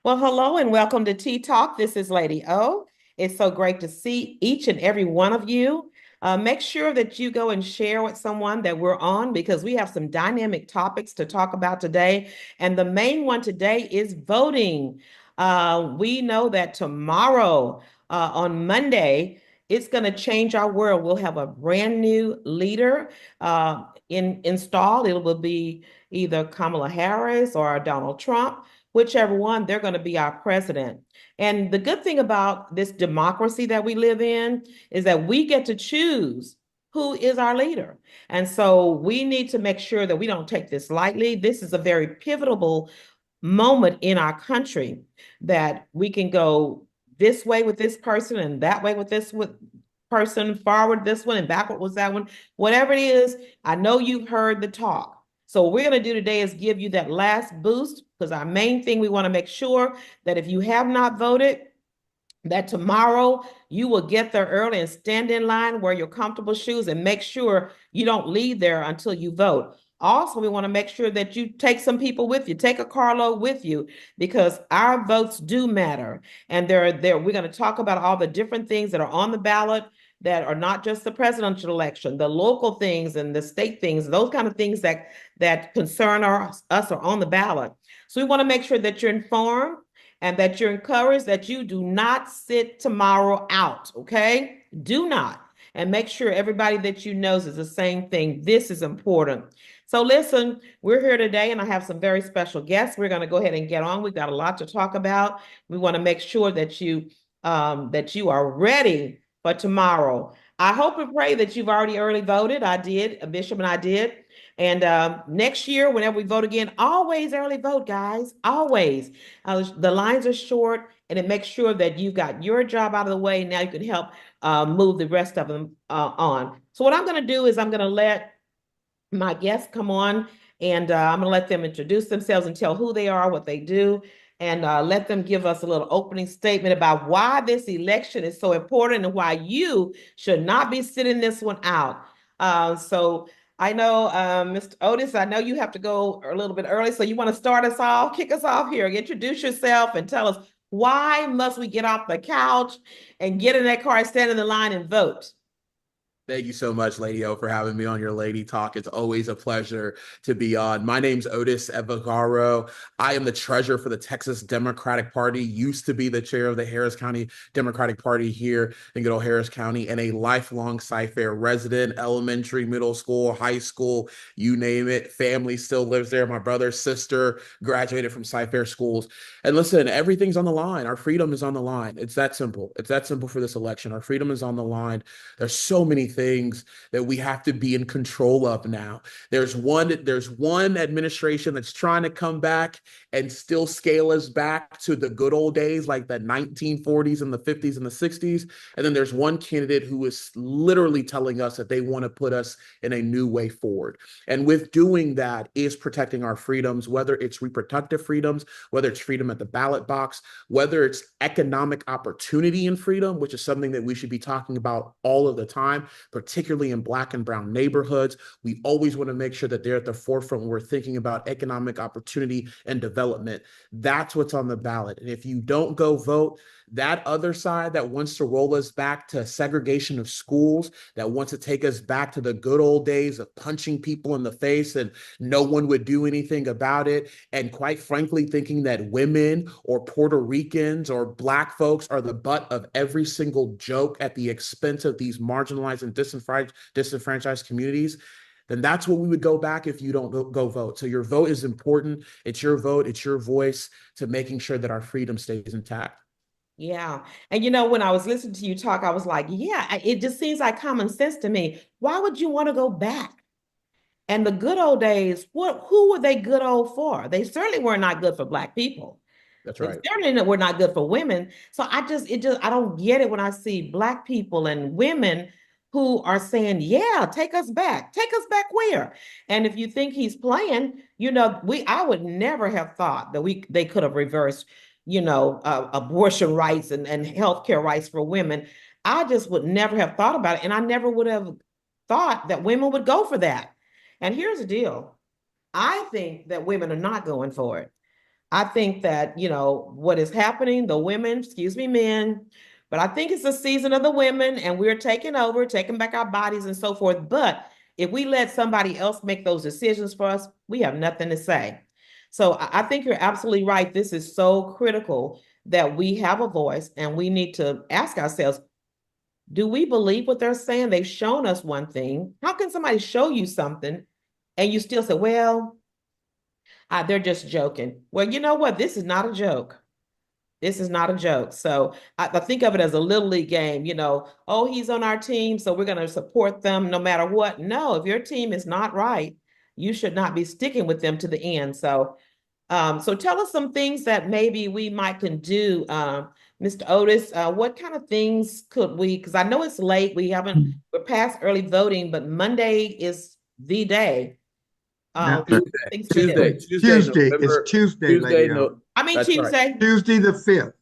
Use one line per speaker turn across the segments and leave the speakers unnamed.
Well, hello and welcome to Tea Talk. This is Lady O. It's so great to see each and every one of you. Make sure that you go and share with someone that we're on because we have some dynamic topics to talk about today. And the main one today is voting. We know that tomorrow, on Monday, it's going to change our world. We'll have a brand new leader installed. It will be either Kamala Harris or Donald Trump, whichever one, they're going to be our president. And the good thing about this democracy that we live in is that we get to choose who is our leader. And so we need to make sure that we don't take this lightly. This is a very pivotal moment in our country that we can go this way with this person and that way with this person, forward this one and backward was that one. Whatever it is, I know you've heard the talk. So what we're going to do today is give you that last boost because our main thing, we want to make sure that if you have not voted, that tomorrow you will get there early and stand in line, wear your comfortable shoes, and make sure you don't leave there until you vote. Also, we want to make sure that you take some people with you, take a carload with you, because our votes do matter. And we're going to talk about all the different things that are on the ballot that are not just the presidential election, the local things and the state things, those kind of things that concern us are on the ballot. So we want to make sure that you're informed and that you're encouraged that you do not sit tomorrow out, okay? Do not. And make sure everybody that you know is the same thing. This is important. So listen, we're here today and I have some very special guests. We're going to go ahead and get on. We've got a lot to talk about. We want to make sure that you are ready for tomorrow. I hope and pray that you've already early voted. I did, Bishop and I did. And next year, whenever we vote again, always early vote, guys, always. The lines are short and it makes sure that you've got your job out of the way. Now you can help move the rest of them on. So what I'm going to do is I'm going to let my guests come on and I'm going to let them introduce themselves and tell who they are, what they do, and let them give us a little opening statement about why this election is so important and why you should not be sitting this one out. So I know, Mr. Otis, I know you have to go a little bit early, so you want to start us off, kick us off here, introduce yourself and tell us why must we get off the couch and get in that car and stand in the line and vote?
Thank you so much, Lady O, for having me on your Lady Talk. It's always a pleasure to be on. My name's Otis Evagaro. I am the treasurer for the Texas Democratic Party, used to be the chair of the Harris County Democratic Party here in good old Harris County, and a lifelong Cy-Fair resident, elementary, middle school, high school, you name it. Family still lives there. My brother, sister graduated from Cy-Fair schools. And listen, everything's on the line. Our freedom is on the line. It's that simple. It's that simple for this election. Our freedom is on the line. There's so many things that we have to be in control of now. There's one administration that's trying to come back and still scale us back to the good old days, like the 1940s and the 50s and the 60s. And then there's one candidate who is literally telling us that they want to put us in a new way forward. And with doing that is protecting our freedoms, whether it's reproductive freedoms, whether it's freedom at the ballot box, whether it's economic opportunity and freedom, which is something that we should be talking about all of the time, particularly in Black and brown neighborhoods. We always want to make sure that they're at the forefront when we're thinking about economic opportunity and development. That's what's on the ballot. And if you don't go vote, that other side that wants to roll us back to segregation of schools, that wants to take us back to the good old days of punching people in the face and no one would do anything about it, and quite frankly, thinking that women or Puerto Ricans or Black folks are the butt of every single joke at the expense of these marginalized and disenfranchised communities, then that's what we would go back if you don't go vote. So your vote is important. It's your vote. It's your voice to making sure that our freedom stays intact.
Yeah. And when I was listening to you talk, I was like, yeah, it just seems like common sense to me. Why would you want to go back? And the good old days, who were they good old for? They certainly were not good for Black people.
That's
They
right.
certainly were not good for women. So I don't get it when I see Black people and women who are saying, yeah, take us back. Take us back where? And if you think he's playing, I would never have thought that they could have reversed, abortion rights and healthcare rights for women. I just would never have thought about it. And I never would have thought that women would go for that. And here's the deal. I think that women are not going for it. I think that, what is happening, the women, excuse me, men, but I think it's the season of the women and we're taking over, taking back our bodies and so forth. But if we let somebody else make those decisions for us, we have nothing to say. So I think you're absolutely right. This is so critical that we have a voice and we need to ask ourselves, do we believe what they're saying? They've shown us one thing. How can somebody show you something and you still say, well, they're just joking? Well, you know what? This is not a joke. This is not a joke. So I think of it as a little league game, oh, he's on our team, so we're going to support them no matter what. No, if your team is not right, you should not be sticking with them to the end. So tell us some things that maybe we might can do, Mr. Otis. What kind of things could we? Because I know it's late. We're past early voting, but Monday is the day.
Now,
What
Tuesday,
things can we do?
Tuesday,
Tuesday. It's
November,
Tuesday,
Tuesday,
Lady O.
no,
I mean
that's right.
Tuesday.
Tuesday the 5th.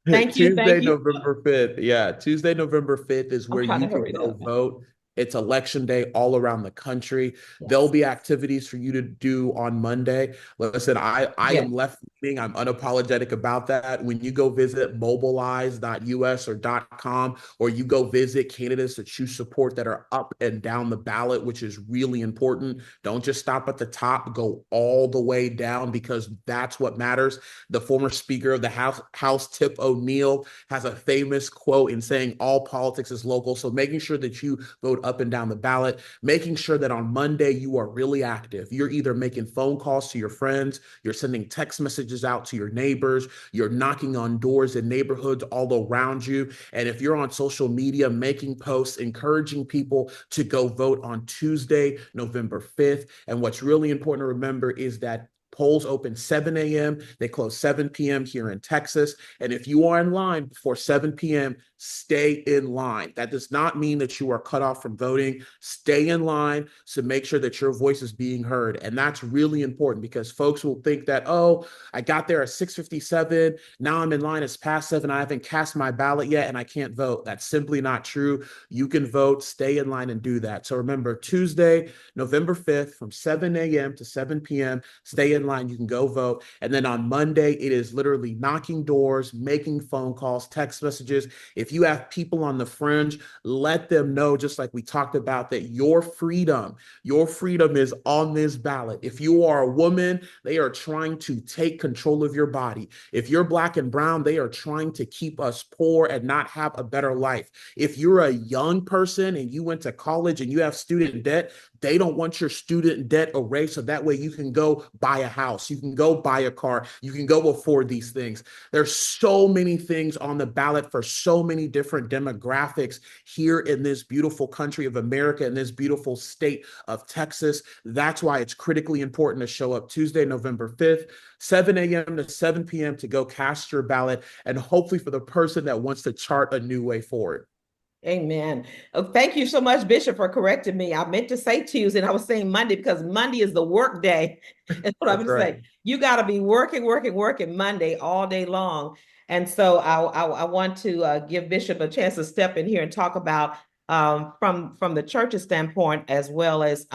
Thank you.
Tuesday,
Thank you.
November 5th. Yeah, Tuesday, November 5th is
I'm
where
trying
you
to
can
hurry it
go
up.
vote. It's election day all around the country. There'll
Yes.
be activities for you to do on Monday. Listen, I
Yes.
am left leaning. I'm unapologetic about that. When you go visit mobilize.us or .com, or you go visit candidates that you support that are up and down the ballot, which is really important. Don't just stop at the top, go all the way down, because that's what matters. The former Speaker of the House Tip O'Neill, has a famous quote in saying all politics is local. So making sure that you vote up and down the ballot, making sure that on Monday you are really active. You're either making phone calls to your friends, you're sending text messages out to your neighbors, you're knocking on doors in neighborhoods all around you. And if you're on social media, making posts, encouraging people to go vote on Tuesday, November 5th. And what's really important to remember is that polls open 7 a.m. They close 7 p.m. here in Texas. And if you are in line before 7 p.m., stay in line. That does not mean that you are cut off from voting. Stay in line to make sure that your voice is being heard. And that's really important, because folks will think that, oh, I got there at 6:57. Now I'm in line. It's past 7. I haven't cast my ballot yet and I can't vote. That's simply not true. You can vote, stay in line and do that. So remember, Tuesday, November 5th from 7 a.m. to 7 p.m., stay in line. You can go vote. And then on Monday, it is literally knocking doors, making phone calls, text messages. If you have people on the fringe, let them know, just like we talked about, that your freedom is on this ballot. If you are a woman, they are trying to take control of your body. If you're Black and brown, they are trying to keep us poor and not have a better life. If you're a young person and you went to college and you have student debt, they don't want your student debt erased, so that way you can go buy a house, you can go buy a car, you can go afford these things. There's so many things on the ballot for so many different demographics here in this beautiful country of America, in this beautiful state of Texas. That's why it's critically important to show up Tuesday, November 5th, 7 a.m. to 7 p.m. to go cast your ballot, and hopefully for the person that wants to chart a new way forward.
Amen. Oh, thank you so much, Bishop, for correcting me. I meant to say Tuesday, and I was saying Monday because Monday is the work day. That's what I
That's
was
right.
saying. You got to be working Monday all day long. And so I want to give Bishop a chance to step in here and talk about from the church's standpoint, as well as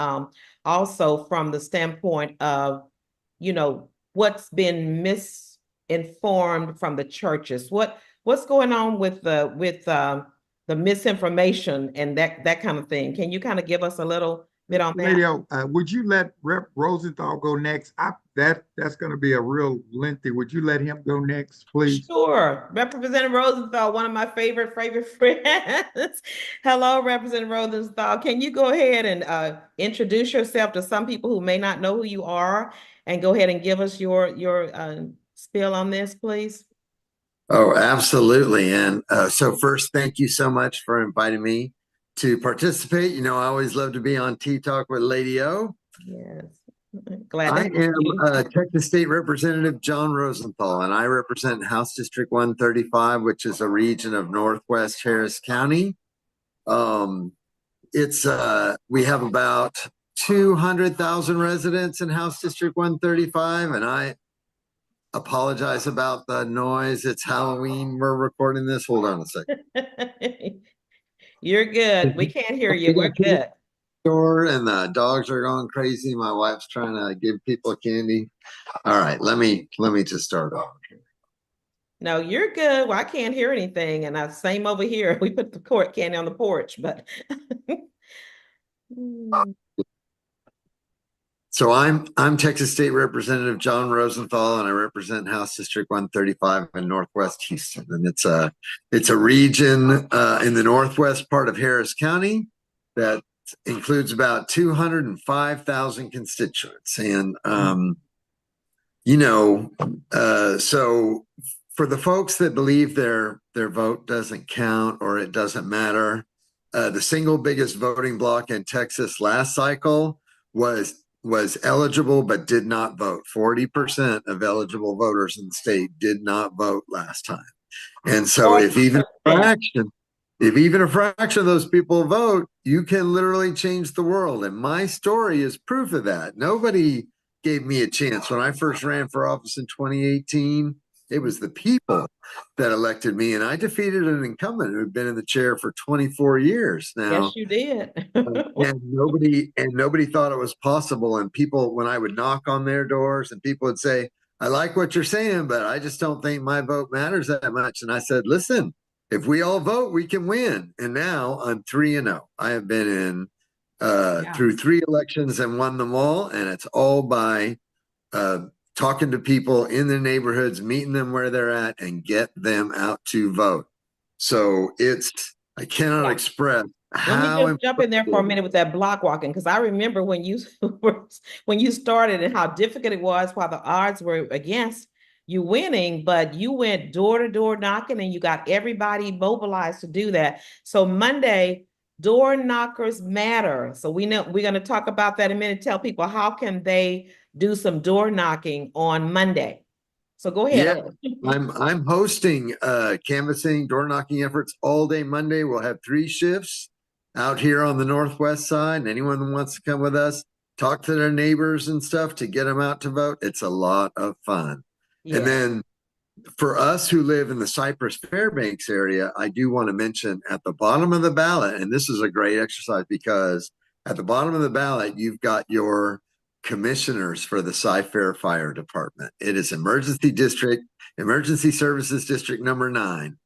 also from the standpoint of, what's been misinformed from the churches. What's going on with the misinformation and that kind of thing. Can you kind of give us a little bit on that?
Lady O, would you let Rep. Rosenthal go next? That's going to be a real lengthy. Would you let him go next, please?
Sure. Representative Rosenthal, one of my favorite friends. Hello, Representative Rosenthal. Can you go ahead and introduce yourself to some people who may not know who you are, and go ahead and give us your spiel on this, please?
Oh, absolutely. And so first, thank you so much for inviting me to participate. I always love to be on Tea Talk with Lady O.
Yes. Glad to
I
have
am
you.
Texas State Representative John Rosenthal, and I represent House District 135, which is a region of Northwest Harris County. We have about 200,000 residents in House District 135, and I apologize about the noise. It's Halloween. We're recording this. Hold on a second.
You're good. We can't hear you. We're good.
store and the dogs are going crazy. My wife's trying to give people candy. All right, let me just start off.
No, you're good. Well, I can't hear anything, and same over here. We put the court candy on the porch, but
So I'm Texas State Representative John Rosenthal, and I represent House District 135 in Northwest Houston. And it's a region in the northwest part of Harris County that includes about 205,000 constituents. And so for the folks that believe their vote doesn't count or it doesn't matter, the single biggest voting bloc in Texas last cycle was eligible but did not vote. 40% of eligible voters in the state did not vote last time. And so if even a fraction of those people vote, you can literally change the world. And my story is proof of that. Nobody gave me a chance. When I first ran for office in 2018, it was the people that elected me, and I defeated an incumbent who had been in the chair for 24 years now.
yes, you did.
And nobody thought it was possible. And people, when I would knock on their doors, and people would say, "I like what you're saying, but I just don't think my vote matters that much." And I said, "Listen, if we all vote, we can win." And now I'm 3-0. I have been in through 3 elections and won them all, and it's all by talking to people in their neighborhoods, meeting them where they're at, and get them out to vote. So I cannot express how.
Let me just jump in there for a minute with that block walking, because I remember when you started and how difficult it was while the odds were against you winning, but you went door to door knocking and you got everybody mobilized to do that. So Monday, door knockers matter. So we know we're going to talk about that in a minute. Tell people how can they do some door knocking on Monday. So go ahead.
Yeah, I'm hosting canvassing, door knocking efforts all day Monday. We'll have 3 shifts out here on the northwest side. And anyone that wants to come with us, talk to their neighbors and stuff to get them out to vote. It's a lot of fun. Yeah. And then for us who live in the Cypress Fairbanks area, I do want to mention at the bottom of the ballot, and this is a great exercise because at the bottom of the ballot, you've got your commissioners for the Cy-Fair Fire Department. It is Emergency Services District number 9.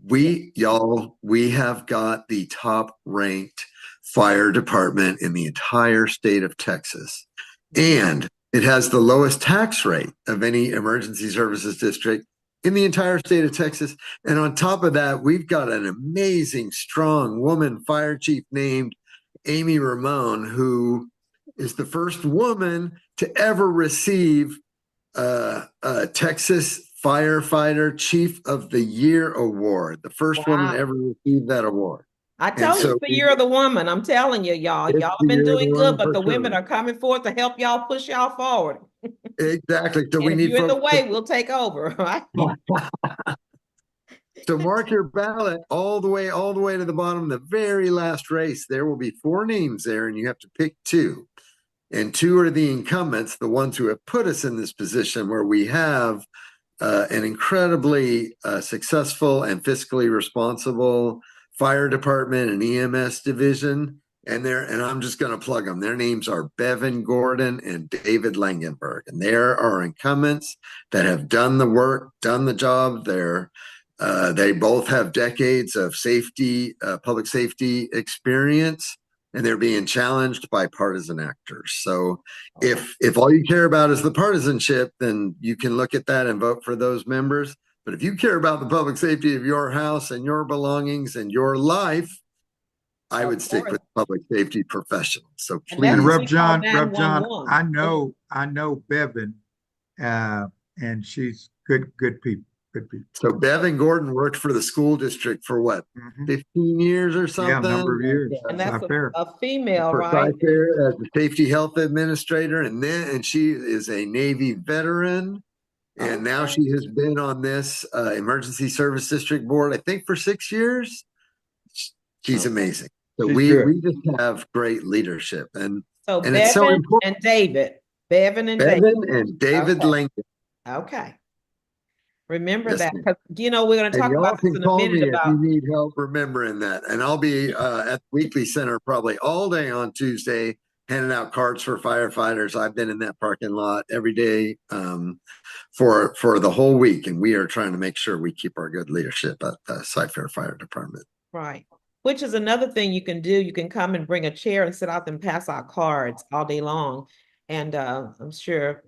We have got the top ranked fire department in the entire state of Texas. And it has the lowest tax rate of any emergency services district in the entire state of Texas. And on top of that, we've got an amazing, strong woman fire chief named Amy Ramon, who is the first woman to ever receive a Texas Firefighter Chief of the Year award. The first woman to ever receive that award.
I told you, it's the year of the woman. I'm telling you, y'all have been doing good, but the women are coming forth to help y'all push y'all forward.
Exactly. So
we need. If you're in the way, we'll take over. Right?
So mark your ballot all the way to the bottom, the very last race. There will be 4 names there, and you have to pick 2. And 2 are the incumbents, the ones who have put us in this position where we have an incredibly successful and fiscally responsible fire department and EMS division. And I'm just going to plug them. Their names are Bevan Gordon and David Langenberg. And there are incumbents that have done the work, done the job. They both have decades of public safety experience, and they're being challenged by partisan actors. So if all you care about is the partisanship, then you can look at that and vote for those members. But if you care about the public safety of your house and your belongings and your life, I would stick with public safety professionals. So please.
And Rep. John, I know Bevan, and she's good people.
So Bevan Gordon worked for the school district for what, 15 years or something?
Yeah, a number of years.
And that's a female,
for
right?
Cy-Fair as the safety health administrator, and she is a Navy veteran, and now she has been on this emergency service district board, I think, for 6 years. She's amazing. So we just have great leadership, and
Bevan
it's so important.
And David, Bevan and David
Lincoln.
Okay. Remember
Yes,
that.
ma'am.
'Cause, you know, we're going to
And
talk about
y'all
this
can
in a
call
minute
me if you
about,
need help remembering that. And I'll be at the Weekly Center probably all day on Tuesday, handing out cards for firefighters. I've been in that parking lot every day for the whole week, and we are trying to make sure we keep our good leadership at the Cy-Fair Fire Department.
right. Which is another thing you can do. You can come and bring a chair and sit out and pass out cards all day long. And I'm sure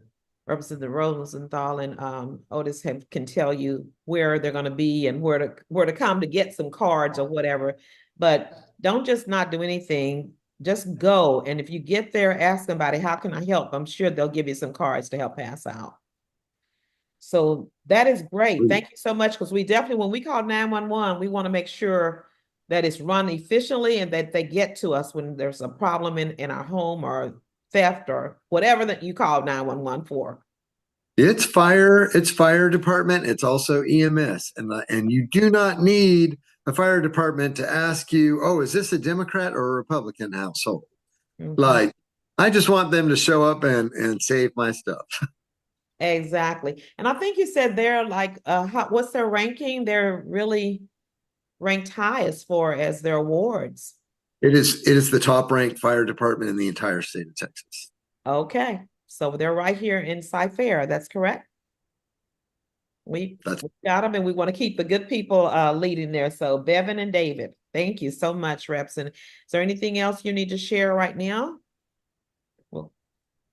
Representative Rosenthal and Otis can tell you where they're going to be and where to come to get some cards or whatever. But don't just not do anything. Just go. And if you get there, ask somebody, how can I help? I'm sure they'll give you some cards to help pass out. So that is great. Thank you so much. Because we definitely, when we call 911, we want to make sure that it's run efficiently and that they get to us when there's a problem in our home or theft or whatever that you call 911 for.
It's fire department. It's also EMS, and you do not need the fire department to ask you, oh, is this a Democrat or a Republican household? Like, I just want them to show up and save my stuff.
Exactly. And I think you said they're like, what's their ranking? They're really ranked high as far as their awards.
It is the top ranked fire department in the entire state of Texas.
Okay. So they're right here in Cy-Fair. That's correct. We got them, and we want to keep the good people leading there. So Bevan and David, thank you so much, Reps. And is there anything else you need to share right now? Well,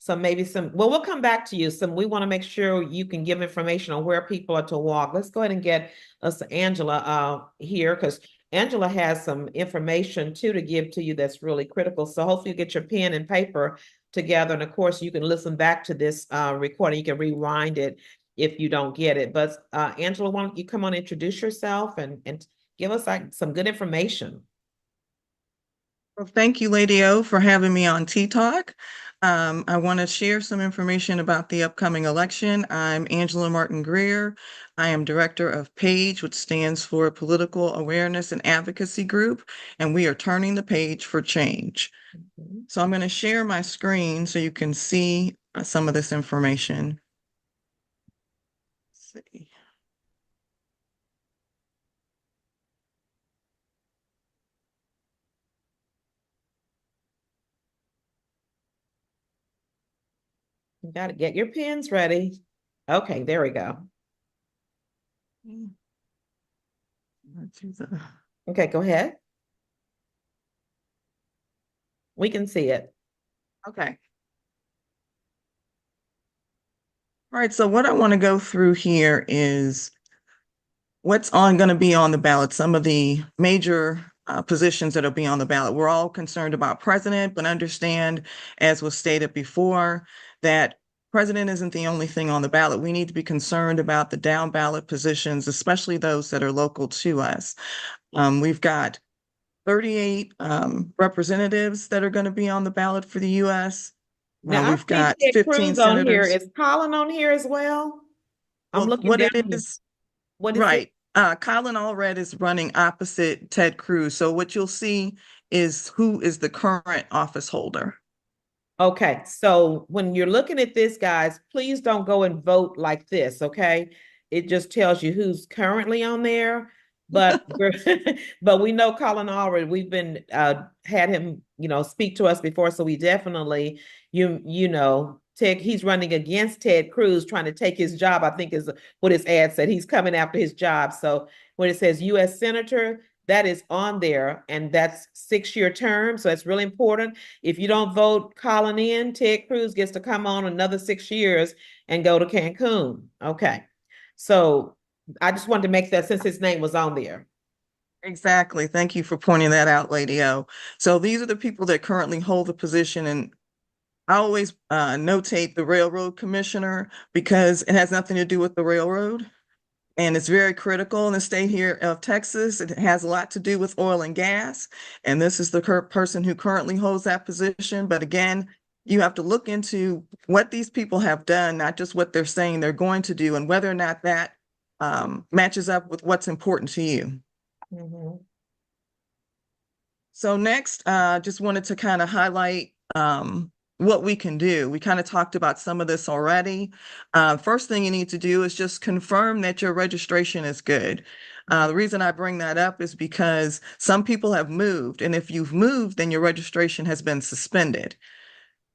we'll come back to you. We want to make sure you can give information on where people are to walk. Let's go ahead and get us Angela here, because Angela has some information too to give to you that's really critical. So hopefully you get your pen and paper together. And of course, you can listen back to this recording. You can rewind it if you don't get it. But Angela, why don't you come on, introduce yourself and give us some good information.
Well, thank you, Lady O, for having me on Tea Talk. I want to share some information about the upcoming election. I'm Angela Martin Greer. I am director of PAGE, which stands for Political Awareness and Advocacy Group, and we are turning the page for change. So I'm going to share my screen so you can see some of this information. Let's see.
You got to get your pens ready. Okay, there we go. Okay, go ahead. We can see it.
Okay. All right, so what I want to go through here is what's going to be on the ballot, some of the major positions that'll be on the ballot. We're all concerned about president, but understand, as was stated before, that president isn't the only thing on the ballot. We need to be concerned about the down ballot positions, especially those that are local to us. We've got 38 representatives that are going to be on the ballot for the U.S.
Now
We've got
Ted
15
Cruz on here.
senators.
Is Colin on here as well? I'm looking
what
down
it
here.
is,
What is
right. Colin Allred is running opposite Ted Cruz. So what you'll see is who is the current office holder.
Okay, so when you're looking at this, guys, please don't go and vote like this, okay? It just tells you who's currently on there. But but we know Colin already. We've been had him, speak to us before. So we definitely, he's running against Ted Cruz, trying to take his job, I think is what his ad said. He's coming after his job. So when it says U.S. Senator, that is on there, and that's 6-year term. So it's really important. If you don't vote Colin in, Ted Cruz gets to come on another 6 years and go to Cancun. Okay. So I just wanted to make that since his name was on there.
Exactly. Thank you for pointing that out, Lady O. So these are the people that currently hold the position, and I always notate the railroad commissioner because it has nothing to do with the railroad. And it's very critical in the state here of Texas. It has a lot to do with oil and gas. And this is the person who currently holds that position. But again, you have to look into what these people have done, not just what they're saying they're going to do, and whether or not that matches up with what's important to you.
Mm-hmm.
So next, just wanted to kind of highlight what we can do. We kind of talked about some of this already. First thing you need to do is just confirm that your registration is good. The reason I bring that up is because some people have moved, and if you've moved, then your registration has been suspended.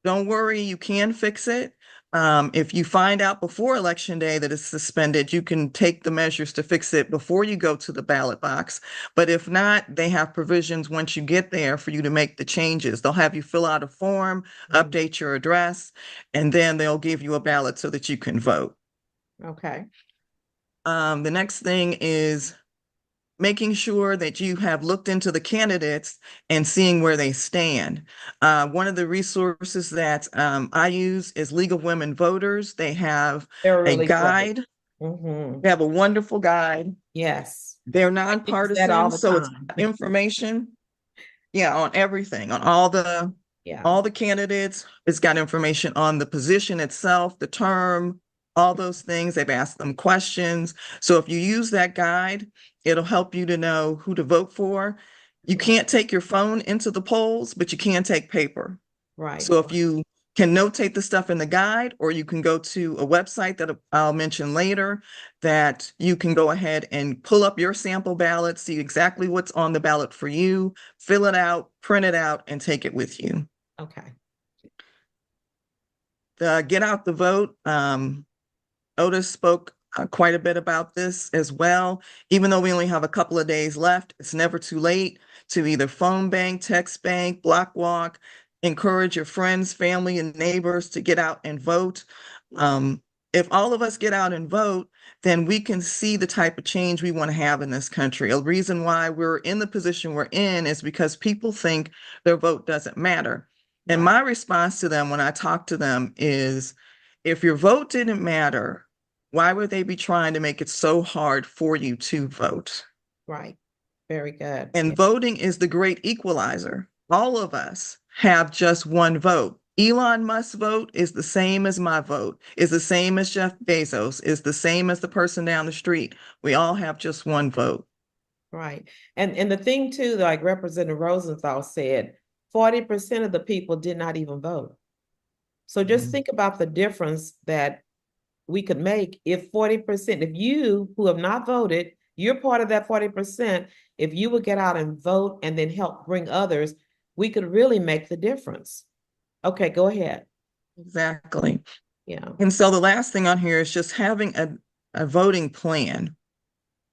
Don't worry, you can fix it. If you find out before election day that it's suspended, you can take the measures to fix it before you go to the ballot box. But if not, they have provisions once you get there for you to make the changes. They'll have you fill out a form, update your address, and then they'll give you a ballot so that you can vote.
Okay.
The next thing is making sure that you have looked into the candidates and seeing where they stand. One of the resources that I use is League of Women Voters. They have
They're
a
really great.
guide. They have a wonderful guide.
Yes.
They're
Use that all
nonpartisan,
the
so it's
time.
information, on everything, on
Yeah.
all the candidates. It's got information on the position itself, the term, all those things. They've asked them questions. So if you use that guide, it'll help you to know who to vote for. You can't take your phone into the polls, but you can take paper.
Right.
So if you can notate the stuff in the guide, or you can go to a website that I'll mention later, that you can go ahead and pull up your sample ballot, see exactly what's on the ballot for you, fill it out, print it out, and take it with you.
Okay.
Get out the vote. Otis spoke quite a bit about this as well. Even though we only have a couple of days left, it's never too late to either phone bank, text bank, block walk, encourage your friends, family, and neighbors to get out and vote. If all of us get out and vote, then we can see the type of change we want to have in this country. A reason why we're in the position we're in is because people think their vote doesn't matter. And my response to them when I talk to them is, if your vote didn't matter, why would they be trying to make it so hard for you to vote?
Right. Very good.
And voting is the great equalizer. All of us have just one vote. Elon Musk's vote is the same as my vote, is the same as Jeff Bezos, is the same as the person down the street. We all have just one vote.
Right. And the thing too, like Representative Rosenthal said, 40% of the people did not even vote. So just think about the difference that we could make if 40%, if you who have not voted, you're part of that 40%, if you would get out and vote and then help bring others, we could really make the difference. Okay, go ahead.
Exactly.
Yeah.
And so the last thing on here is just having a voting plan.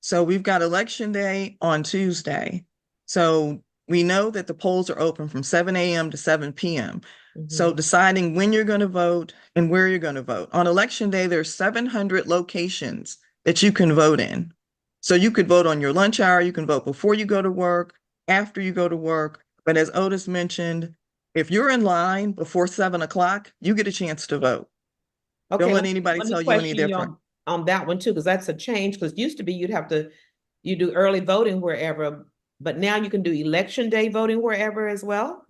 So we've got election day on Tuesday. So we know that the polls are open from 7 a.m. to 7 p.m. So deciding when you're going to vote and where you're going to vote. On election day, there's 700 locations that you can vote in. So you could vote on your lunch hour, you can vote before you go to work, after you go to work. But as Otis mentioned, if you're in line before 7 o'clock, you get a chance to vote.
Okay,
Don't let anybody tell you any different.
On that one too, because that's a change. Because used to be you do early voting wherever, but now you can do election day voting wherever as well.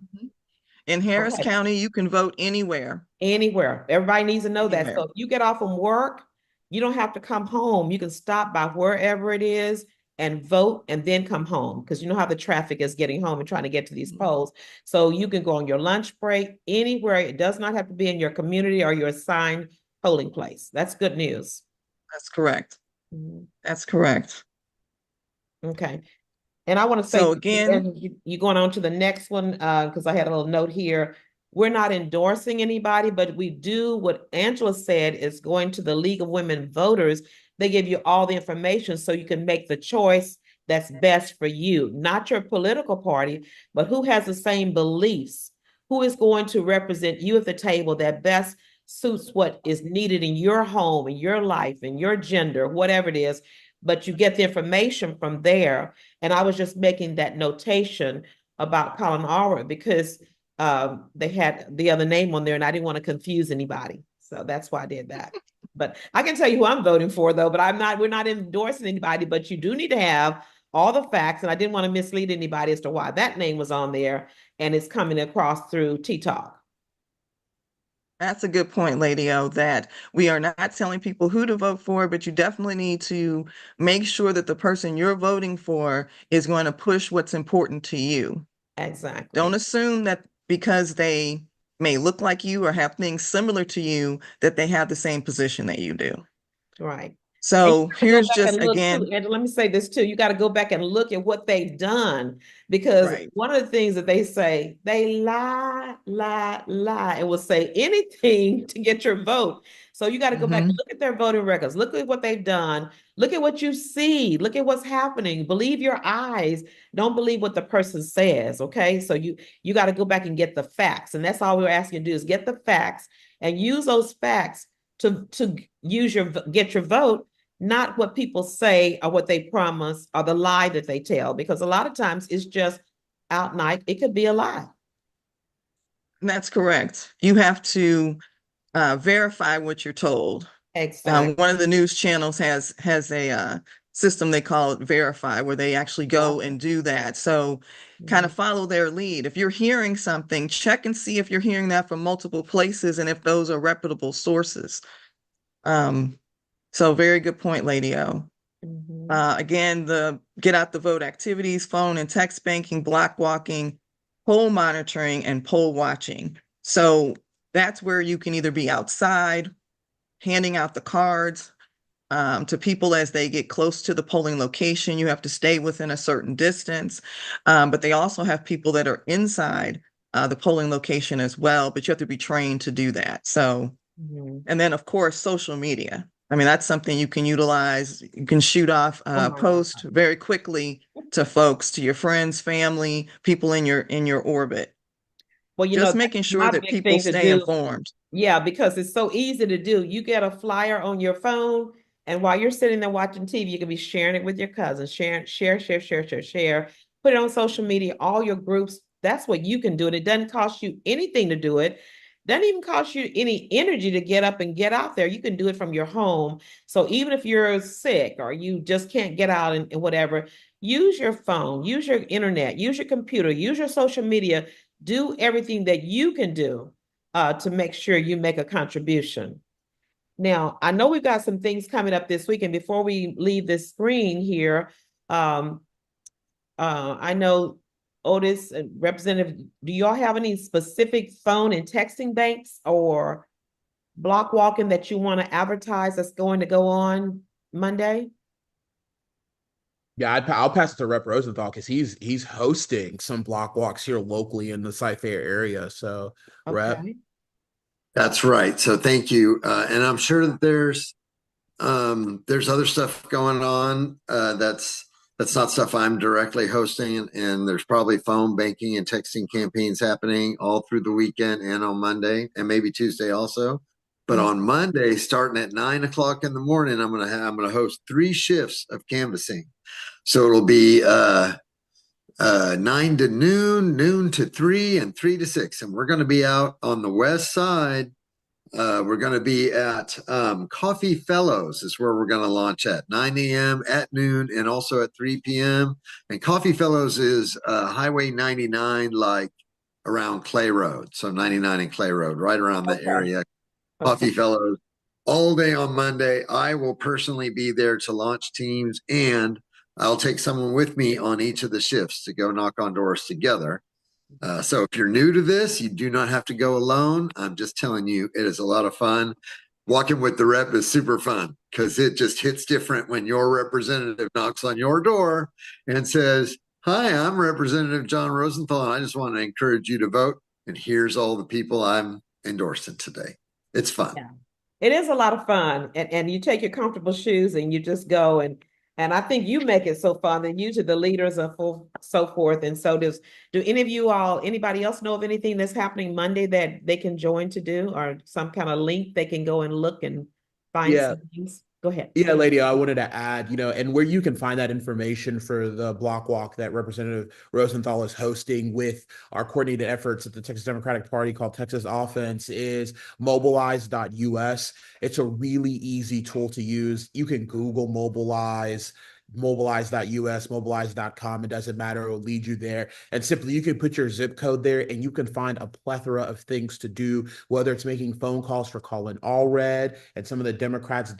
In Harris County, you can vote anywhere.
Anywhere. Everybody needs to know that.
Anywhere.
So if you get off from work, you don't have to come home. You can stop by wherever it is and vote and then come home, because you know how the traffic is getting home and trying to get to these polls. So you can go on your lunch break anywhere. It does not have to be in your community or your assigned polling place. That's good news.
That's correct. That's correct.
Okay. And I want to say,
so again,
you going on to the next one, because I had a little note here. We're not endorsing anybody, but we do what Angela said is going to the League of Women Voters. They give you all the information so you can make the choice that's best for you, not your political party, but who has the same beliefs, who is going to represent you at the table that best suits what is needed in your home, in your life, in your gender, whatever it is. But you get the information from there. And I was just making that notation about Colin Allred because they had the other name on there and I didn't want to confuse anybody. So that's why I did that. But I can tell you who I'm voting for though, but we're not endorsing anybody, but you do need to have all the facts. And I didn't want to mislead anybody as to why that name was on there and it's coming across through T-Talk.
That's a good point, Lady O, that we are not telling people who to vote for, but you definitely need to make sure that the person you're voting for is going to push what's important to you.
Exactly.
Don't assume that because they may look like you or have things similar to you, that they have the same position that you do.
Right. And you
So
got to go
here's
back
just
and look too,
again,
Angela, let me say this too. You got to go back and look at what they've done, because
right.
one of the things that they say, they lie, lie, lie, and will say anything to get your vote. So you got to go back and
Mhm.
look at their voting records, look at what they've done, look at what you see, look at what's happening. Believe your eyes. Don't believe what the person says. Okay. So you got to go back and get the facts. And that's all we're asking you to do, is get the facts and use those facts to get your vote, not what people say or what they promise or the lie that they tell, because a lot of times it's just out night. It could be a lie.
That's correct. You have to verify what you're told.
Exactly.
One of the news channels has a system they call it Verify, where they actually go and do that. So kind of follow their lead. If you're hearing something, check and see if you're hearing that from multiple places and if those are reputable sources. So very good point, Lady O. Again, the get out the vote activities, phone and text banking, block walking, poll monitoring, and poll watching. So that's where you can either be outside, handing out the cards to people as they get close to the polling location. You have to stay within a certain distance, but they also have people that are inside the polling location as well, but you have to be trained to do that. So, and then of course, social media. I mean, that's something you can utilize. You can shoot off
Oh my
post
God.
very quickly to folks, to your friends, family, people in your orbit.
Well,
Just
that's
making sure
my
that
big
people
thing to
stay
do.
informed.
Yeah, because it's so easy to do. You get a flyer on your phone, and while you're sitting there watching TV, you can be sharing it with your cousins, share. Put it on social media, all your groups. That's what you can do. And it doesn't cost you anything to do it. Doesn't even cost you any energy to get up and get out there. You can do it from your home. So even if you're sick or you just can't get out and whatever, use your phone, use your internet, use your computer, use your social media. Do everything that you can do to make sure you make a contribution. Now, I know we've got some things coming up this week, and before we leave this screen here, um, I know Otis and Representative, do y'all have any specific phone and texting banks or block walking that you want to advertise that's going to go on Monday?
Yeah, I'll pass it to Rep Rosenthal because he's hosting some block walks here locally in the Cy-Fair area. So, Rep.
Okay.
That's right. So thank you. And I'm sure that there's other stuff going on that's not stuff I'm directly hosting, and there's probably phone banking and texting campaigns happening all through the weekend and on Monday and maybe Tuesday also. But on Monday, starting at 9 o'clock in the morning, I'm gonna host 3 shifts of canvassing. So it'll be 9 to noon, noon to 3, and 3 to 6, and we're going to be out on the west side. We're going to be at Coffee Fellows is where we're going to launch at 9 a.m., at noon, and also at 3 p.m. And Coffee Fellows is Highway 99, like around Clay Road. So 99 and Clay Road, right around the area. Coffee Fellows all day on Monday. I will personally be there to launch teams, and I'll take someone with me on each of the shifts to go knock on doors together. So if you're new to this, you do not have to go alone. I'm just telling you, it is a lot of fun. Walking with the rep is super fun because it just hits different when your representative knocks on your door and says, "Hi, I'm Representative John Rosenthal, and I just want to encourage you to vote. And here's all the people I'm endorsing today." It's fun.
Yeah. It is a lot of fun. And you take your comfortable shoes and you just go and I think you make it so fun, and usually the leaders are so forth. And so do any of you all, anybody else know of anything that's happening Monday that they can join to do, or some kind of link they can go and look and find
Yeah.
some things? Go ahead.
Yeah, lady, I wanted to add, and where you can find that information for the block walk that Representative Rosenthal is hosting with our coordinated efforts at the Texas Democratic Party called Texas Offense is mobilize.us. It's a really easy tool to use. You can Google Mobilize. mobilize.us, mobilize.com. It doesn't matter. It will lead you there. And simply you can put your zip code there and you can find a plethora of things to do, whether it's making phone calls for Colin Allred and some of the Democrats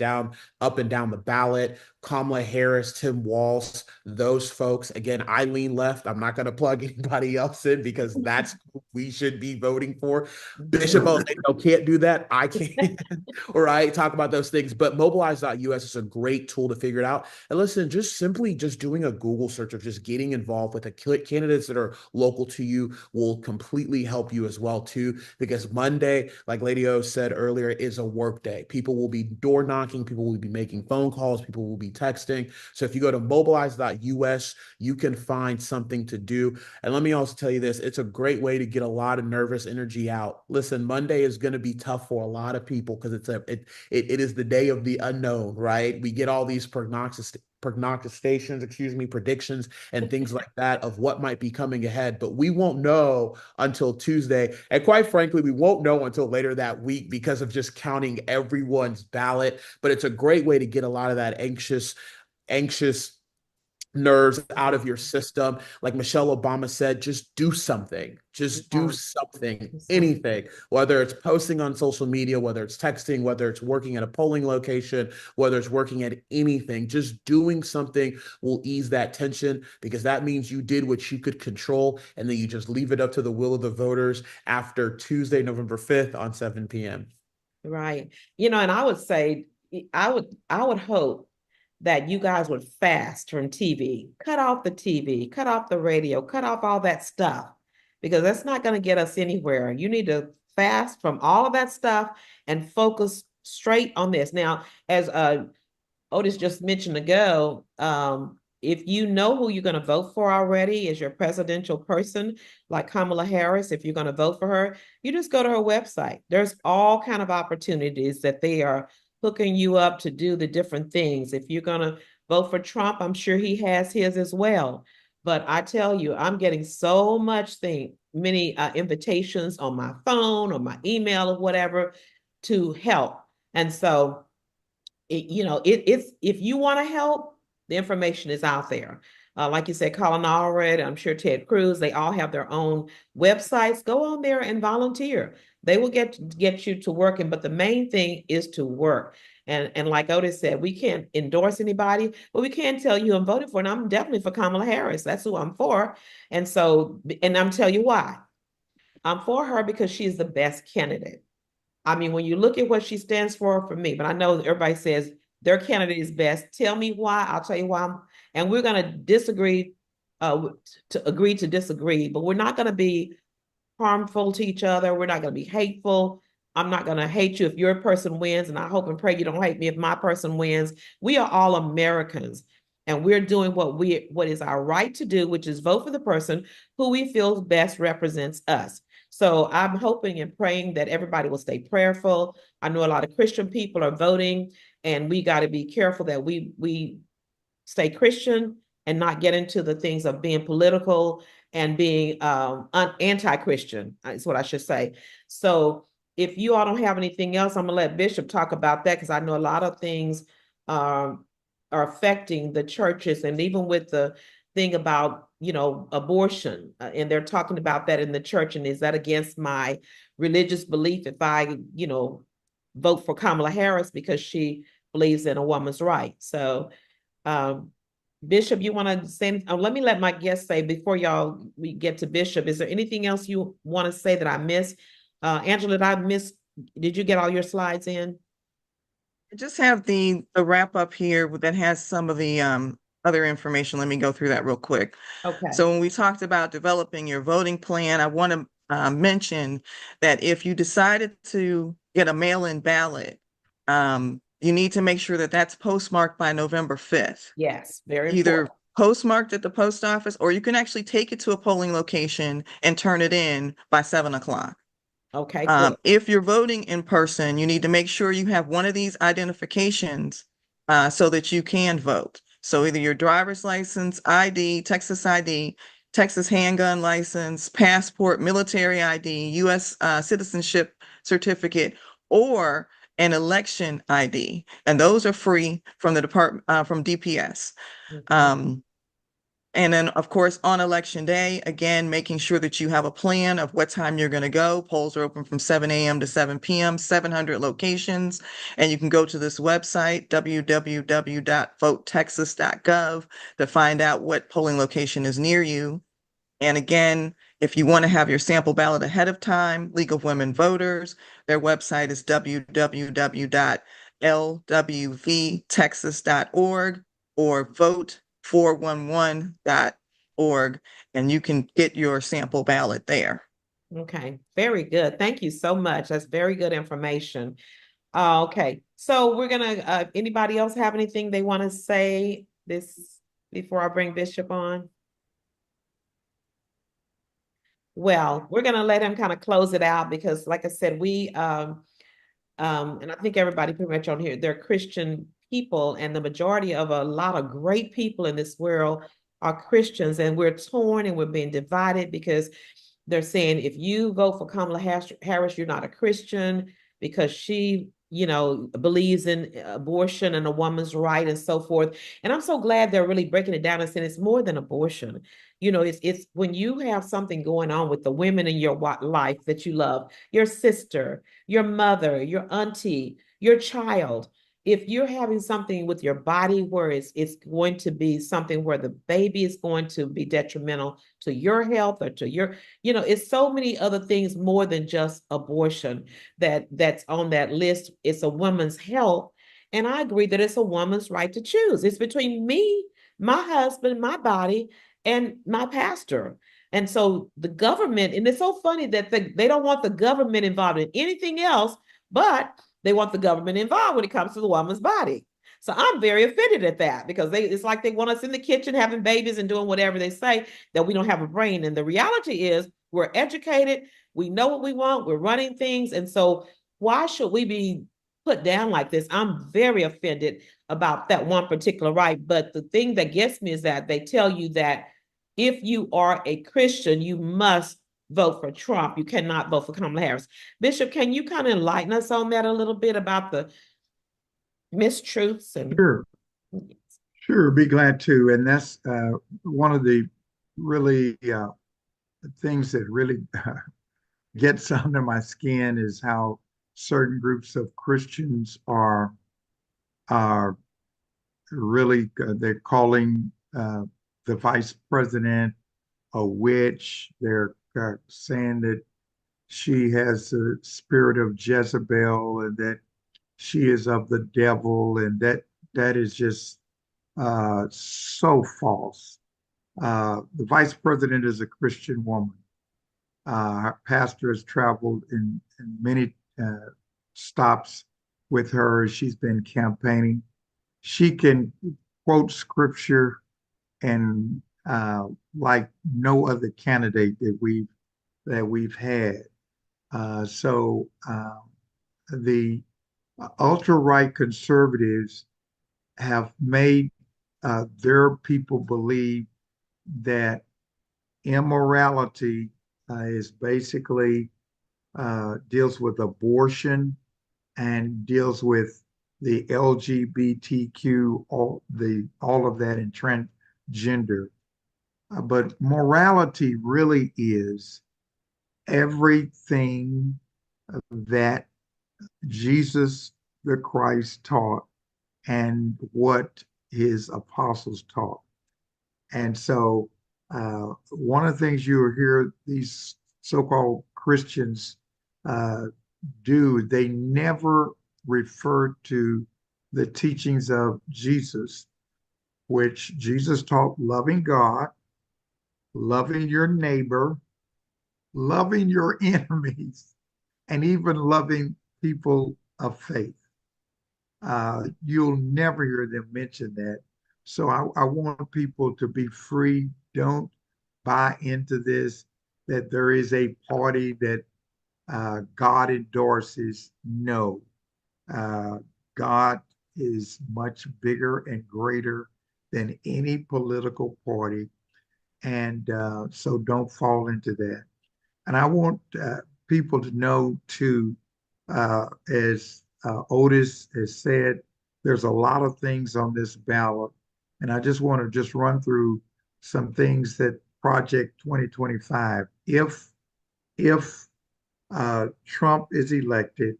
up and down the ballot, Kamala Harris, Tim Walz, those folks. Again, I lean left. I'm not going to plug anybody else in because that's who we should be voting for. Bishop O'Neill can't do that. I can't. Or I talk about those things. But mobilize.us is a great tool to figure it out. And listen, just simply just doing a Google search of just getting involved with the candidates that are local to you will completely help you as well too. Because Monday, like Lady O said earlier, is a work day. People will be door knocking. People will be making phone calls. People will be texting. So if you go to mobilize.us, you can find something to do. And let me also tell you this, it's a great way to get a lot of nervous energy out. Listen, Monday is going to be tough for a lot of people because it is the day of the unknown, right? We get all these predictions and things like that of what might be coming ahead, but we won't know until Tuesday. And quite frankly, we won't know until later that week because of just counting everyone's ballot. But it's a great way to get a lot of that anxious nerves out of your system. Like Michelle Obama said, just do something. Just do something, anything, whether it's posting on social media, whether it's texting, whether it's working at a polling location, whether it's working at anything, just doing something will ease that tension because that means you did what you could control and then you just leave it up to the will of the voters after Tuesday, November 5th on 7 p.m.
Right. And I would say, I would hope that you guys would fast from TV, cut off the TV, cut off the radio, cut off all that stuff, because that's not going to get us anywhere. You need to fast from all of that stuff and focus straight on this. Now, as Otis just mentioned ago, if you know who you're going to vote for already as your presidential person, like Kamala Harris, if you're going to vote for her, you just go to her website. There's all kind of opportunities that they are hooking you up to do the different things. If you're going to vote for Trump, I'm sure he has his as well. But I tell you, I'm getting so many invitations on my phone or my email or whatever to help. And so, it's if you want to help, the information is out there. Like you said, Colin Allred, I'm sure Ted Cruz, they all have their own websites. Go on there and volunteer. They will get you to working, but the main thing is to work. And like Otis said, we can't endorse anybody, but we can tell you I'm voting for, and I'm definitely for Kamala Harris. That's who I'm for. And so, and I'm tell you why. I'm for her because she's the best candidate. I mean, when you look at what she stands for me, but I know everybody says their candidate is best. Tell me why. I'll tell you why. And we're going to disagree, to agree to disagree, but we're not going to be harmful to each other. We're not going to be hateful. I'm not going to hate you if your person wins, and I hope and pray you don't hate me if my person wins. We are all Americans, and we're doing what is our right to do, which is vote for the person who we feel best represents us. So I'm hoping and praying that everybody will stay prayerful. I know a lot of Christian people are voting, and we got to be careful that we stay Christian and not get into the things of being political and being anti-Christian, is what I should say. So if you all don't have anything else, I'm gonna let Bishop talk about that, because I know a lot of things are affecting the churches, and even with the thing about abortion, and they're talking about that in the church, and is that against my religious belief if I vote for Kamala Harris because she believes in a woman's right? So Bishop, you want to say anything? Let me let my guests say before we get to Bishop. Is there anything else you want to say that I missed? Angela, did you get all your slides in?
I just have the wrap up here that has some of the other information. Let me go through that real quick.
Okay.
So when we talked about developing your voting plan, I want to mention that if you decided to get a mail-in ballot, you need to make sure that that's postmarked by November 5th.
Yes, very
Either
important.
postmarked at the post office, or you can actually take it to a polling location and turn it in by 7 o'clock.
Okay, good.
If you're voting in person, you need to make sure you have one of these identifications so that you can vote. So either your driver's license, ID, Texas handgun license, passport, military ID, U.S. citizenship certificate, or and election ID, and those are free from the department from DPS.
Okay.
And then, of course, on election day, again, making sure that you have a plan of what time you're going to go. Polls are open from 7 a.m. to 7 p.m., 700 locations. And you can go to this website, www.votetexas.gov, to find out what polling location is near you. And again, if you want to have your sample ballot ahead of time, League of Women Voters, their website is www.lwvtexas.org or vote411.org, and you can get your sample ballot there.
Okay, very good. Thank you so much. That's very good information. Okay, so we're gonna, anybody else have anything they want to say this before I bring Bishop on? Well, we're gonna let him kind of close it out because, like I said, and I think everybody pretty much on here, they're Christian people, and the majority of a lot of great people in this world are Christians, and we're torn and we're being divided because they're saying if you vote for Kamala Harris, you're not a Christian because she, believes in abortion and a woman's right and so forth. And I'm so glad they're really breaking it down and saying it's more than abortion. It's when you have something going on with the women in your life that you love, your sister, your mother, your auntie, your child. If you're having something with your body where it's going to be something where the baby is going to be detrimental to your health or to your, it's so many other things more than just abortion that's on that list. It's a woman's health. And I agree that it's a woman's right to choose. It's between me, my husband, my body, and my pastor. And so the government, and it's so funny that they don't want the government involved in anything else, but they want the government involved when it comes to the woman's body. So I'm very offended at that because it's like they want us in the kitchen having babies and doing whatever they say, that we don't have a brain. And the reality is we're educated, we know what we want, we're running things. And so why should we be put down like this? I'm very offended about that one particular right. But the thing that gets me is that they tell you that if you are a Christian, you must vote for Trump. You cannot vote for Kamala Harris. Bishop, can you kind of enlighten us on that a little bit about the mistruths?
Sure, be glad to. And that's one of the really things that really gets under my skin is how certain groups of Christians are really they're calling the vice president a witch. They're saying that she has the spirit of Jezebel and that she is of the devil, and that is just so false. The vice president is a Christian woman. Our pastor has traveled in many stops with her. She's been campaigning. She can quote scripture and like no other candidate that we've had. So the ultra-right conservatives have made their people believe that immorality is basically deals with abortion and deals with the LGBTQ, all of that, and transgender. But morality really is everything that Jesus the Christ taught and what his apostles taught. And so one of the things you hear these so-called Christians do, they never refer to the teachings of Jesus, which Jesus taught loving God, loving your neighbor, loving your enemies, and even loving people of faith. You'll never hear them mention that. So I want people to be free. Don't buy into this, that there is a party that God endorses. No. God is much bigger and greater than any political party. And so don't fall into that. And I want people to know too, as Otis has said, there's a lot of things on this ballot. And I just want to just run through some things that Project 2025, if Trump is elected,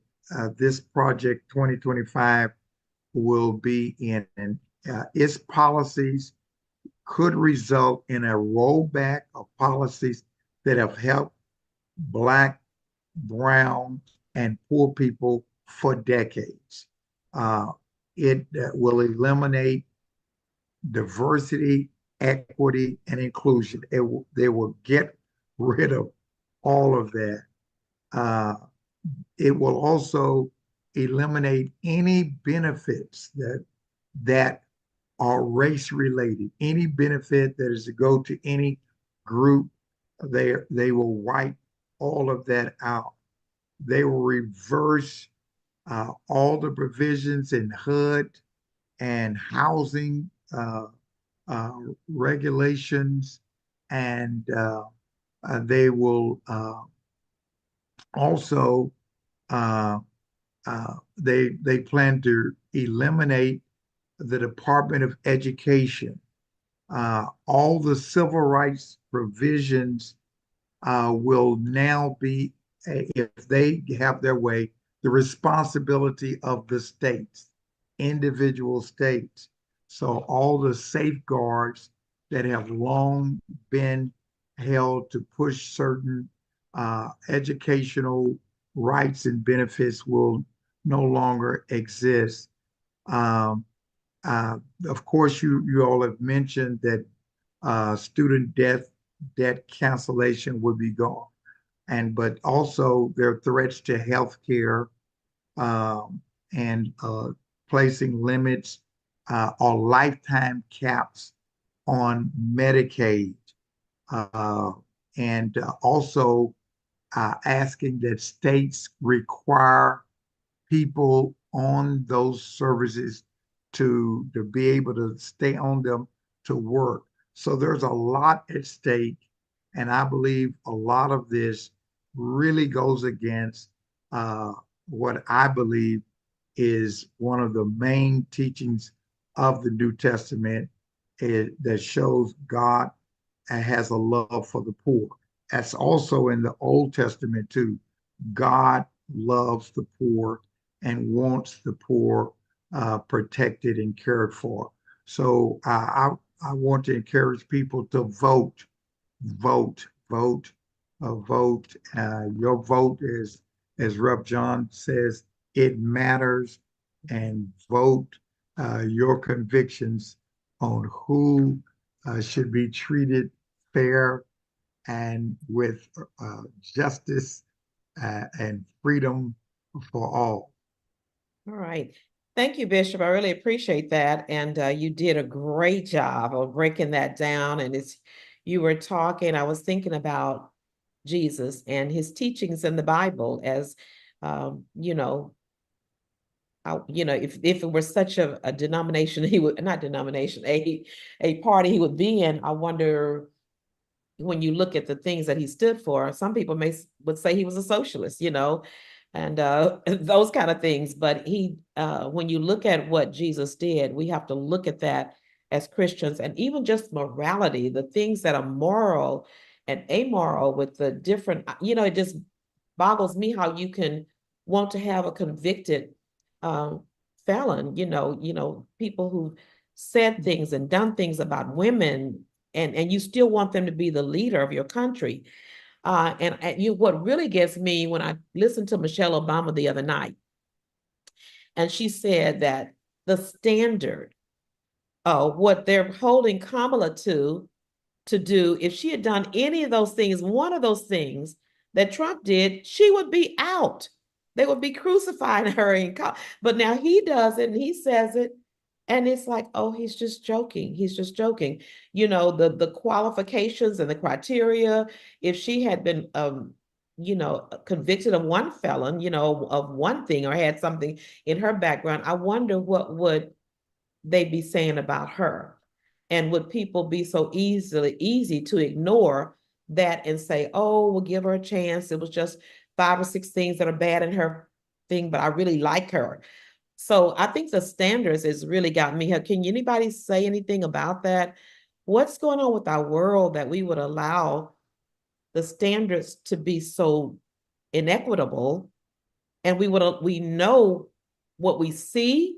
this Project 2025 will be in. Its policies could result in a rollback of policies that have helped Black, brown, and poor people for decades. Uh, it will eliminate diversity, equity, and inclusion. They will get rid of all of that. Uh, it will also eliminate any benefits that are race related. Any benefit that is to go to any group, they will wipe all of that out. They will reverse all the provisions in HUD and housing uh, regulations, and they will also they plan to eliminate the Department of Education. All the civil rights provisions will now be, if they have their way, the responsibility of the states, individual states. So all the safeguards that have long been held to push certain educational rights and benefits will no longer exist. Um, uh, of course, you all have mentioned that student debt cancellation would be gone, but also there are threats to health care, and placing limits or lifetime caps on Medicaid, uh, and also asking that states require people on those services to be able to stay on them to work. So there's a lot at stake, and I believe a lot of this really goes against what I believe is one of the main teachings of the New Testament, that shows God has a love for the poor. That's also in the Old Testament too. God loves the poor and wants the poor protected and cared for. So I want to encourage people to vote, vote, vote. Your vote is, as Rev John says, it matters, and vote your convictions on who should be treated fair and with justice and freedom for all.
All right. Thank you, Bishop. I really appreciate that. And you did a great job of breaking that down. And as you were talking, I was thinking about Jesus and his teachings in the Bible as, you know, if it were such a denomination, he would, not denomination, a party he would be in. I wonder, when you look at the things that he stood for, some people would say he was a socialist, and those kind of things. But when you look at what Jesus did, we have to look at that as Christians, and even just morality, the things that are moral and amoral with the different, it just boggles me how you can want to have a convicted felon, people who said things and done things about women, and you still want them to be the leader of your country. What really gets me, when I listened to Michelle Obama the other night, and she said that the standard, what they're holding Kamala to do, if she had done any of those things, one of those things that Trump did, she would be out. They would be crucifying her. But now he does it and he says it. And it's like, oh, he's just joking. He's just joking. The qualifications and the criteria, if she had been, convicted of one felon, of one thing, or had something in her background, I wonder what would they be saying about her? And would people be so easy to ignore that and say, oh, we'll give her a chance. It was just 5 or 6 things that are bad in her thing, but I really like her. So I think the standards has really got me. Can anybody say anything about that? What's going on with our world that we would allow the standards to be so inequitable? And we know what we see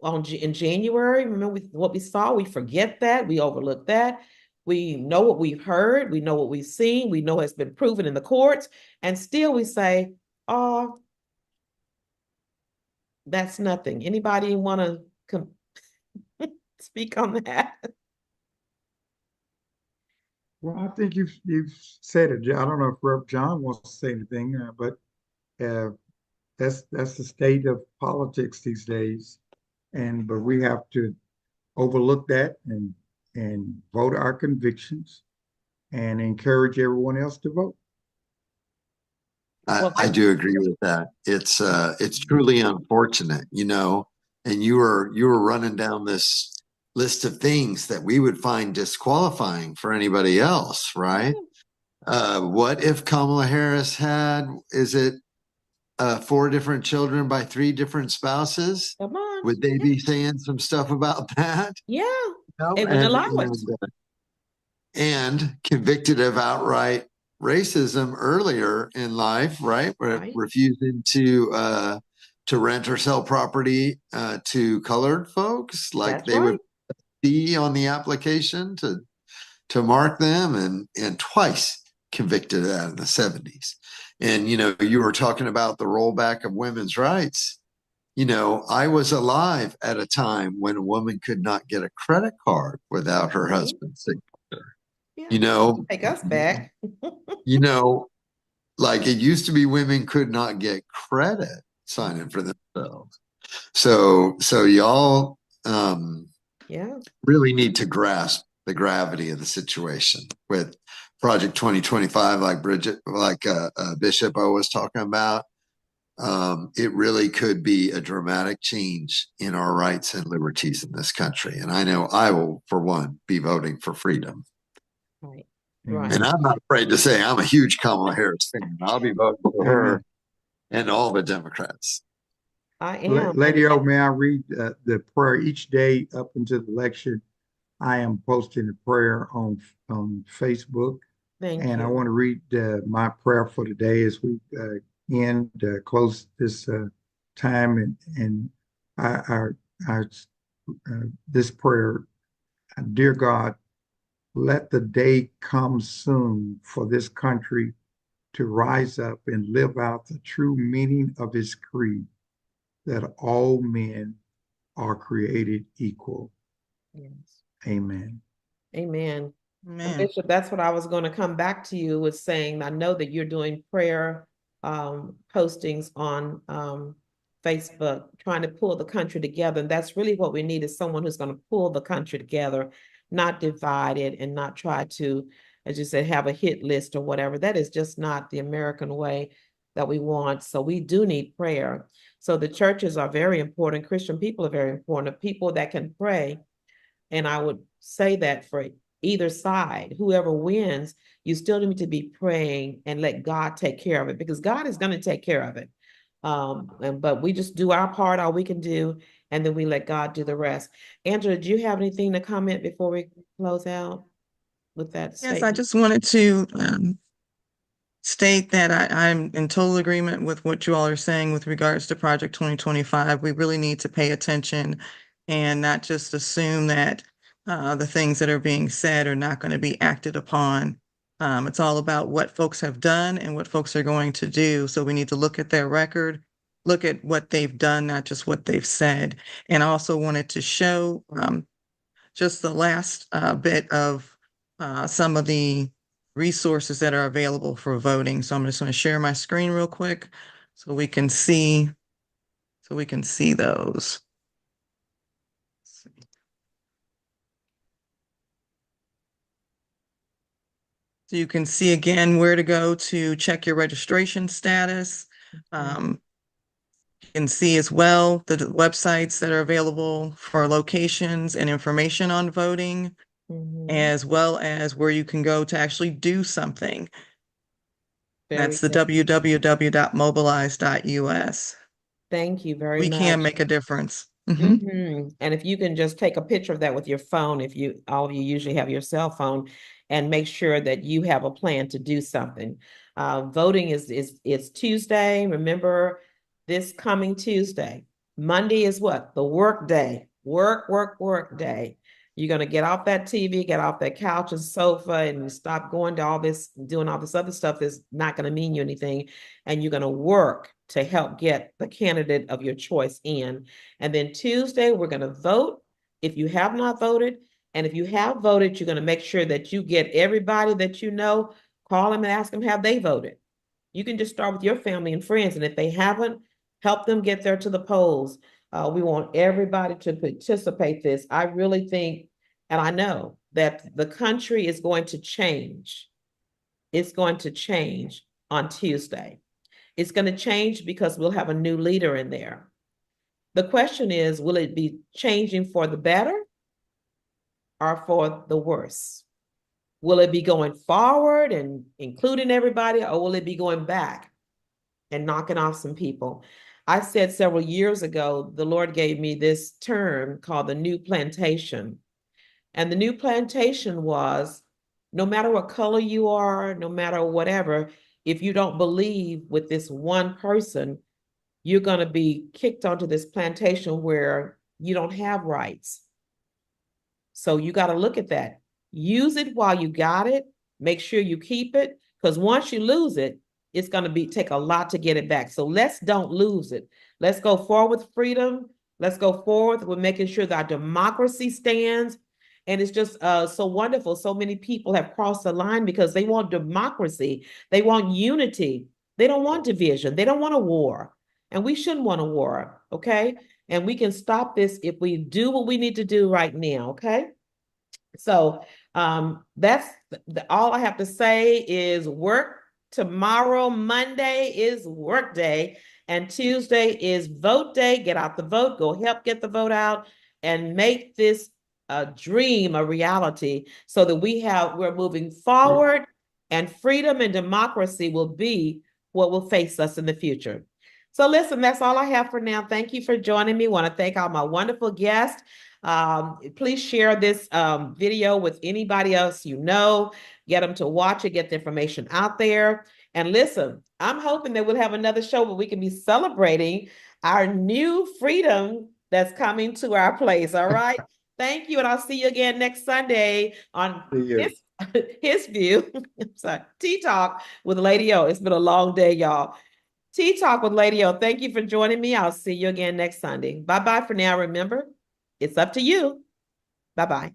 in January. Remember what we saw? We forget that. We overlook that. We know what we've heard. We know what we've seen. We know it's been proven in the courts. And still we say, oh, that's nothing. Anybody want to speak on that?
Well, I think you've said it. I don't know if Rev John wants to say anything, but uh, that's the state of politics these days, but we have to overlook that and vote our convictions and encourage everyone else to vote.
I do agree with that. It's truly unfortunate, and you were running down this list of things that we would find disqualifying for anybody else, right? What if Kamala Harris had, is it 4 different children by 3 different spouses?
Come on.
Would they be saying some stuff about that?
Yeah.
No,
They wouldn't allow it.
And convicted of outright racism earlier in life, right?
Right.
Refusing to rent or sell property to colored folks, like
That's
they
right.
would be on the application to mark them, and twice convicted of that in the 70s. And you were talking about the rollback of women's rights. I was alive at a time when a woman could not get a credit card without her husband's signature.
Yeah. Take us back.
Like it used to be women could not get credit signing for themselves. So y'all really need to grasp the gravity of the situation with Project 2025, like Bishop O was talking about. It really could be a dramatic change in our rights and liberties in this country. And I know I will, for one, be voting for freedom.
Right.
Right.
And I'm not afraid to say I'm a huge Kamala Harris fan. I'll be voting for her and all the Democrats.
I am.
Lady O, may I read the prayer each day up until the election? I am posting a prayer on Facebook.
Thank
and
you.
I want to read my prayer for today as we close this time. And this prayer, dear God, let the day come soon for this country to rise up and live out the true meaning of its creed, that all men are created equal.
Yes.
Amen.
Amen.
Man.
Bishop, that's what I was going to come back to you with saying. I know that you're doing prayer postings on Facebook, trying to pull the country together. And that's really what we need, is someone who's going to pull the country together, not divide it, and not try to, as you said, have a hit list or whatever. That is just not the American way that we want. So we do need prayer. So the churches are very important. Christian people are very important. People that can pray. And I would say that for either side, whoever wins, you still need to be praying and let God take care of it, because God is going to take care of it. But we just do our part, all we can do, and then we let God do the rest. Angela, do you have anything to comment before we close out with that statement?
Yes, I just wanted to state that I'm in total agreement with what you all are saying with regards to Project 2025. We really need to pay attention and not just assume that the things that are being said are not going to be acted upon. It's all about what folks have done and what folks are going to do. So we need to look at their record, look at what they've done, not just what they've said. And I also wanted to show just the last bit of some of the resources that are available for voting. So I'm just going to share my screen real quick so we can see those. So you can see again where to go to check your registration status. You can see as well the websites that are available for locations and information on voting, as well as where you can go to actually do something. That's the www.mobilize.us.
Thank you very
We can
much.
make a difference. Mhm.
And if you can just take a picture of that with your phone, if you all of you usually have your cell phone, and make sure that you have a plan to do something. Voting is Tuesday. Remember, this coming Tuesday. Monday is what? The work day. Work day. You're gonna get off that TV, get off that couch and sofa, and stop going to all this, doing all this other stuff that's not gonna mean you anything. And you're gonna work to help get the candidate of your choice in. And then Tuesday, we're going to vote if you have not voted. And if you have voted, you're going to make sure that you get everybody that you know, call them and ask them, have they voted? You can just start with your family and friends. And if they haven't, help them get there to the polls. We want everybody to participate this. I really think, and I know that the country is going to change. It's going to change on Tuesday. It's going to change because we'll have a new leader in there. The question is, will it be changing for the better or for the worse? Will it be going forward and including everybody, or will it be going back and knocking off some people? I said several years ago, the Lord gave me this term called the new plantation. And the new plantation was, no matter what color you are, no matter whatever, if you don't believe with this one person, you're going to be kicked onto this plantation where you don't have rights. So you got to look at that. Use it while you got it. Make sure you keep it, because once you lose it, it's going to take a lot to get it back. So let's don't lose it. Let's go forward with freedom. Let's go forward with making sure that our democracy stands. And it's just so wonderful. So many people have crossed the line because they want democracy. They want unity. They don't want division. They don't want a war. And we shouldn't want a war, okay? And we can stop this if we do what we need to do right now, okay? So that's all I have to say is work tomorrow. Monday is work day, and Tuesday is vote day. Get out the vote, go help get the vote out, and make this a dream a reality so that we're moving forward, and freedom and democracy will be what will face us in the future. So listen, that's all I have for now. Thank you for joining me. I want to thank all my wonderful guests. Please share this video with anybody else you know. Get them to watch it, get the information out there. And listen, I'm hoping that we'll have another show where we can be celebrating our new freedom that's coming to our place. All right. Thank you. And I'll see you again next Sunday on his view. I'm sorry, Tea Talk with Lady O. It's been a long day, y'all. Tea Talk with Lady O. Thank you for joining me. I'll see you again next Sunday. Bye-bye for now. Remember, it's up to you. Bye-bye.